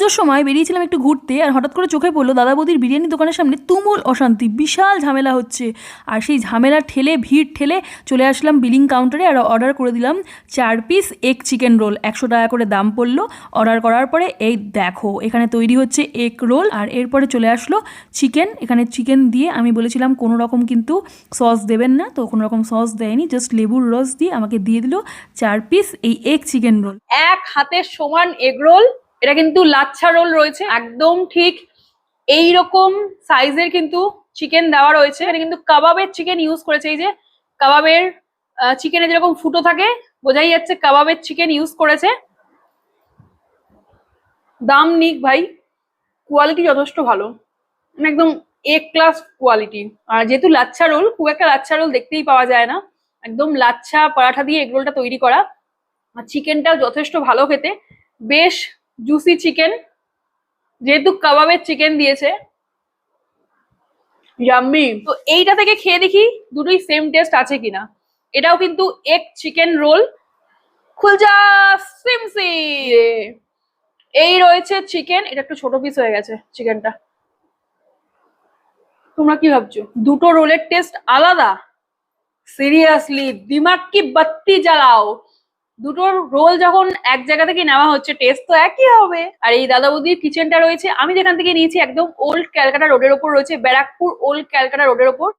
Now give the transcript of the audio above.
পুজোর সময় বেরিয়েছিলাম একটু ঘুরতে, আর হঠাৎ করে চোখে পড়লো দাদা বৌদির বিরিয়ানি দোকানের সামনে তুমুল অশান্তি, বিশাল ঝামেলা হচ্ছে। আর সেই ঝামেলা ঠেলে ভিড় ঠেলে চলে আসলাম বিলিং কাউন্টারে আর অর্ডার করে দিলাম 4 পিস এগ চিকেন রোল। 100 টাকা করে দাম পড়লো। অর্ডার করার পরে এই দেখো এখানে তৈরি হচ্ছে এগ রোল, আর এরপরে চলে আসলো চিকেন। এখানে চিকেন দিয়ে আমি বলেছিলাম কোনো রকম কিন্তু সস দেবেন না, তো কোনো রকম সস দেয়নি, জাস্ট লেবুর রস দিয়ে আমাকে দিয়ে দিল 4 পিস এই এগ চিকেন রোল। এক হাতের সমান এগ রোল। এটা কিন্তু লাচ্ছা রোল রয়েছে, একদম ঠিক এই রকম সাইজের কিন্তু চিকেন দেওয়া রয়েছে। এটা কিন্তু কাবাবের চিকেন ইউজ করেছে। এই যে কাবাবের চিকেনে যেরকম ফুটো থাকে, বোঝাই যাচ্ছে কাবাবের চিকেন ইউজ করেছে। দাম নিক ভাই, কোয়ালিটি যথেষ্ট ভালো, একদম এ ক্লাস কোয়ালিটি। আর যেহেতু লাচ্ছা রোল, খুব একটা লাচ্ছা রোল দেখতেই পাওয়া যায় না, একদম লাচ্ছা পরাঠা দিয়ে এগ রোলটা তৈরি করা। আর চিকেনটাও যথেষ্ট ভালো খেতে, বেশ জুসি চিকেন, যেহেতু কাবাবের চিকেন দিয়েছে। ইয়াম্মি। তো এইটা থেকে খেয়ে দেখি দুটোই সেম টেস্ট আছে কিনা। এটাও কিন্তু এগ চিকেন রোল। খুলজা সিমসি। এই রয়েছে চিকেন, এটা একটু ছোট পিস হয়ে গেছে চিকেনটা। তোমরা কি ভাবছো দুটো রোলের টেস্ট আলাদা? সিরিয়াসলি দিমাগ কি বাত্তি জ্বালাও। দুটো রোল যখন এক জায়গা থেকে নেওয়া হচ্ছে, টেস্ট তো একই হবে। আর এই দাদা বৌদির কিচেনটা রয়েছে, আমি যেখান থেকে নিয়েছি একদম ওল্ড ক্যালকাটা রোডের ওপর রয়েছে, ব্যারাকপুর ওল্ড ক্যালকাটা রোডের ওপর।